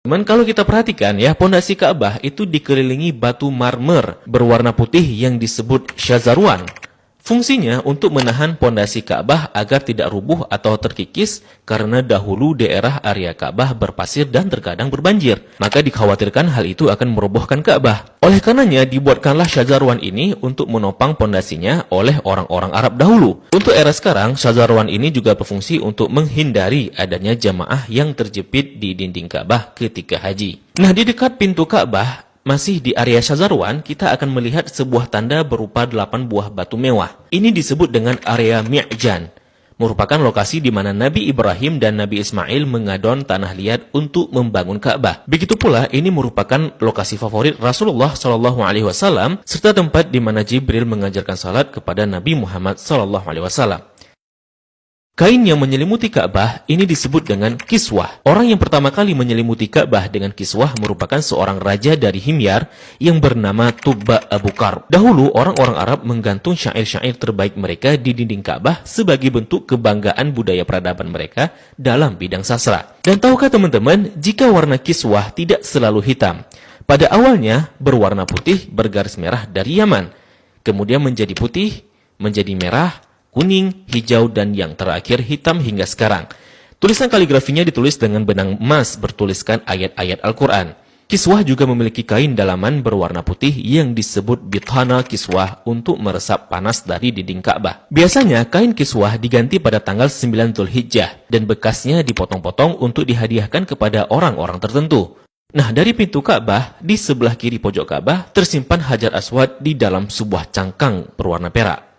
Cuman kalau kita perhatikan ya, pondasi Ka'bah itu dikelilingi batu marmer berwarna putih yang disebut syazarwan. Fungsinya untuk menahan pondasi Ka'bah agar tidak rubuh atau terkikis karena dahulu daerah area Ka'bah berpasir dan terkadang berbanjir. Maka dikhawatirkan hal itu akan merobohkan Ka'bah. Oleh karenanya dibuatkanlah syazarwan ini untuk menopang pondasinya oleh orang-orang Arab dahulu. Untuk era sekarang, syazarwan ini juga berfungsi untuk menghindari adanya jamaah yang terjepit di dinding Ka'bah ketika haji. Nah, di dekat pintu Ka'bah, masih di area syazarwan, kita akan melihat sebuah tanda berupa 8 buah batu mewah. Ini disebut dengan area Mi'jan, merupakan lokasi di mana Nabi Ibrahim dan Nabi Ismail mengadon tanah liat untuk membangun Ka'bah. Begitu pula, ini merupakan lokasi favorit Rasulullah SAW, serta tempat di mana Jibril mengajarkan salat kepada Nabi Muhammad SAW. Kain yang menyelimuti Ka'bah ini disebut dengan kiswah. Orang yang pertama kali menyelimuti Ka'bah dengan kiswah merupakan seorang raja dari Himyar yang bernama Tubba Abu Karb. Dahulu orang-orang Arab menggantung syair-syair terbaik mereka di dinding Ka'bah sebagai bentuk kebanggaan budaya peradaban mereka dalam bidang sastra. Dan tahukah teman-teman, jika warna kiswah tidak selalu hitam. Pada awalnya berwarna putih bergaris merah dari Yaman. Kemudian menjadi putih, menjadi merah, kuning, hijau, dan yang terakhir hitam hingga sekarang. Tulisan kaligrafinya ditulis dengan benang emas bertuliskan ayat-ayat Al-Quran. Kiswah juga memiliki kain dalaman berwarna putih yang disebut bithana kiswah untuk meresap panas dari dinding Ka'bah. Biasanya kain kiswah diganti pada tanggal 9 Dzulhijjah dan bekasnya dipotong-potong untuk dihadiahkan kepada orang-orang tertentu. Nah, dari pintu Ka'bah, di sebelah kiri pojok Ka'bah tersimpan Hajar Aswad di dalam sebuah cangkang berwarna perak.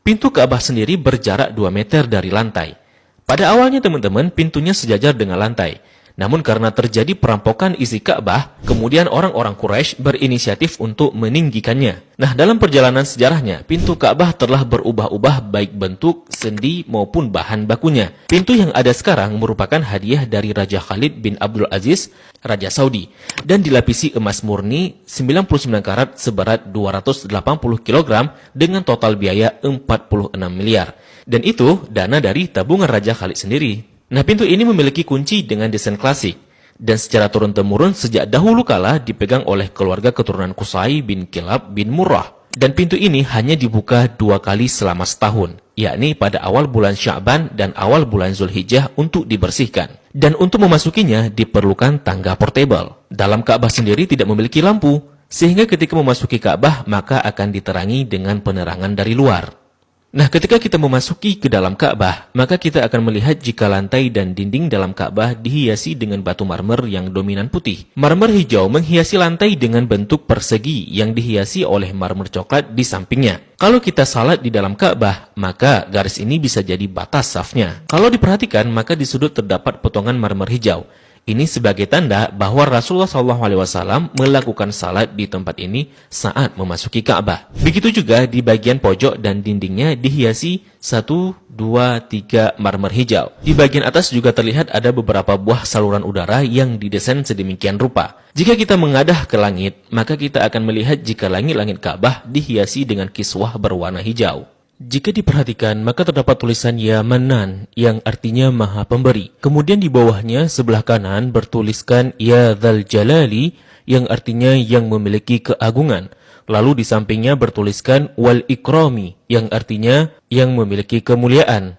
Pintu Ka'bah sendiri berjarak 2 meter dari lantai. Pada awalnya teman-teman, pintunya sejajar dengan lantai. Namun karena terjadi perampokan isi Ka'bah, kemudian orang-orang Quraisy berinisiatif untuk meninggikannya. Nah, dalam perjalanan sejarahnya, pintu Ka'bah telah berubah-ubah baik bentuk, sendi maupun bahan bakunya. Pintu yang ada sekarang merupakan hadiah dari Raja Khalid bin Abdul Aziz, Raja Saudi, dan dilapisi emas murni 99 karat seberat 280 kg dengan total biaya 46 miliar. Dan itu dana dari tabungan Raja Khalid sendiri. Nah, pintu ini memiliki kunci dengan desain klasik dan secara turun-temurun sejak dahulu kala dipegang oleh keluarga keturunan Qusay bin Kilab bin Murrah. Dan pintu ini hanya dibuka 2 kali selama setahun, yakni pada awal bulan Sya'ban dan awal bulan Zulhijjah untuk dibersihkan. Dan untuk memasukinya diperlukan tangga portable. Dalam Ka'bah sendiri tidak memiliki lampu, sehingga ketika memasuki Ka'bah maka akan diterangi dengan penerangan dari luar. Nah, ketika kita memasuki ke dalam Ka'bah, maka kita akan melihat jika lantai dan dinding dalam Ka'bah dihiasi dengan batu marmer yang dominan putih. Marmer hijau menghiasi lantai dengan bentuk persegi yang dihiasi oleh marmer coklat di sampingnya. Kalau kita salat di dalam Ka'bah, maka garis ini bisa jadi batas safnya. Kalau diperhatikan, maka di sudut terdapat potongan marmer hijau. Ini sebagai tanda bahwa Rasulullah SAW melakukan salat di tempat ini saat memasuki Ka'bah. Begitu juga di bagian pojok dan dindingnya dihiasi 1, 2, 3 marmer hijau. Di bagian atas juga terlihat ada beberapa buah saluran udara yang didesain sedemikian rupa. Jika kita mengadah ke langit, maka kita akan melihat jika langit-langit Ka'bah dihiasi dengan kiswah berwarna hijau. Jika diperhatikan, maka terdapat tulisan Ya Manan yang artinya Maha Pemberi. Kemudian di bawahnya sebelah kanan bertuliskan Ya Dzal Jalali yang artinya yang memiliki keagungan. Lalu di sampingnya bertuliskan Wal Ikrami yang artinya yang memiliki kemuliaan.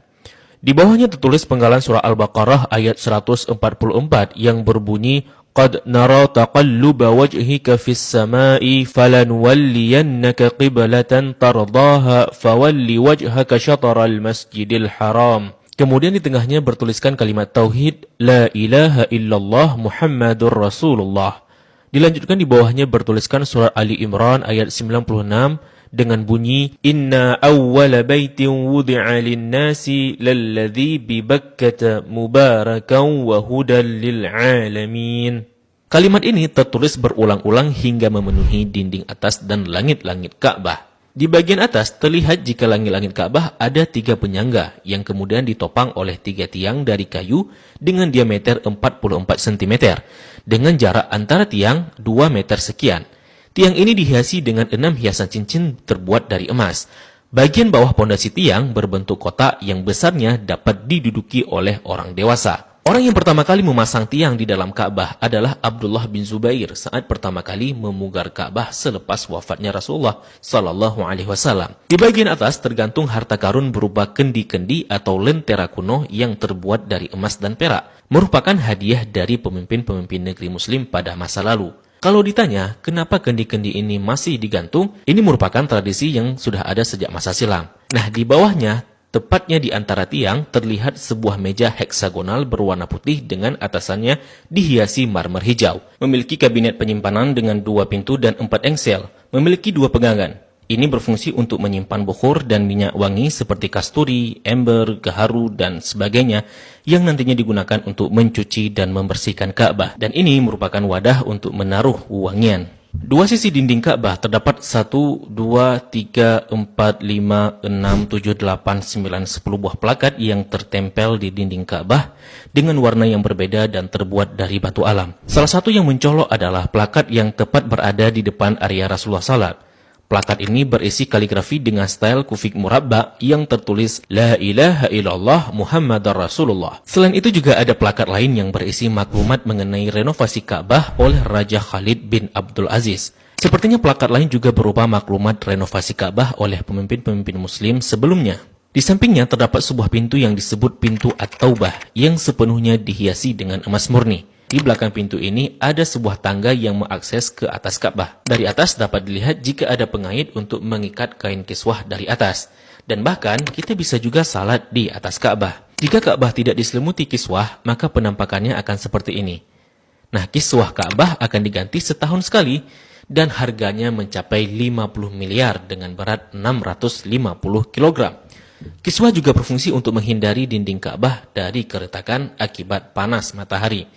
Di bawahnya tertulis penggalan surah Al-Baqarah ayat 144 yang berbunyi Qad nara taqalluba wajhika fis samai falanuwalliyannaka qiblatan tardaha fawalli wajhaka syatral masjidil haram. Kemudian di tengahnya bertuliskan kalimat tauhid La ilaha illallah Muhammadur Rasulullah. Dilanjutkan di bawahnya bertuliskan surah Ali Imran ayat 96 dengan bunyi Inna awwala baitin wudi'a lin-nasi lalladzi bi Bakkata mubarakan wa hudan lil alamin. Kalimat ini tertulis berulang-ulang hingga memenuhi dinding atas dan langit-langit Ka'bah. Di bagian atas terlihat jika langit-langit Ka'bah ada 3 penyangga yang kemudian ditopang oleh 3 tiang dari kayu dengan diameter 44 cm dengan jarak antara tiang 2 meter sekian. Tiang ini dihiasi dengan 6 hiasan cincin terbuat dari emas. Bagian bawah pondasi tiang berbentuk kotak yang besarnya dapat diduduki oleh orang dewasa. Orang yang pertama kali memasang tiang di dalam Ka'bah adalah Abdullah bin Zubair saat pertama kali memugar Ka'bah selepas wafatnya Rasulullah Sallallahu Alaihi Wasallam. Di bagian atas tergantung harta karun berupa kendi-kendi atau lentera kuno yang terbuat dari emas dan perak, merupakan hadiah dari pemimpin-pemimpin negeri Muslim pada masa lalu. Kalau ditanya, kenapa kendi-kendi ini masih digantung? Ini merupakan tradisi yang sudah ada sejak masa silam. Nah, di bawahnya, tepatnya di antara tiang, terlihat sebuah meja heksagonal berwarna putih dengan atasannya dihiasi marmer hijau. Memiliki kabinet penyimpanan dengan 2 pintu dan 4 engsel. Memiliki 2 pegangan. Ini berfungsi untuk menyimpan bukhur dan minyak wangi seperti kasturi, ember, gaharu, dan sebagainya yang nantinya digunakan untuk mencuci dan membersihkan Ka'bah. Dan ini merupakan wadah untuk menaruh wangian. 2 sisi dinding Ka'bah terdapat 1, 2, 3, 4, 5, 6, 7, 8, 9, 10 buah plakat yang tertempel di dinding Ka'bah dengan warna yang berbeda dan terbuat dari batu alam. Salah satu yang mencolok adalah plakat yang tepat berada di depan area Rasulullah SAW. Plakat ini berisi kaligrafi dengan style kufik murabba yang tertulis La ilaha illallah Muhammadar Rasulullah. Selain itu juga ada plakat lain yang berisi maklumat mengenai renovasi Ka'bah oleh Raja Khalid bin Abdul Aziz. Sepertinya plakat lain juga berupa maklumat renovasi Ka'bah oleh pemimpin-pemimpin Muslim sebelumnya. Di sampingnya terdapat sebuah pintu yang disebut pintu At-Taubah yang sepenuhnya dihiasi dengan emas murni. Di belakang pintu ini ada sebuah tangga yang mengakses ke atas Ka'bah. Dari atas dapat dilihat jika ada pengait untuk mengikat kain kiswah dari atas. Dan bahkan kita bisa juga salat di atas Ka'bah. Jika Ka'bah tidak diselimuti kiswah, maka penampakannya akan seperti ini. Nah, kiswah Ka'bah akan diganti setahun sekali dan harganya mencapai 50 miliar dengan berat 650 kg. Kiswah juga berfungsi untuk menghindari dinding Ka'bah dari keretakan akibat panas matahari.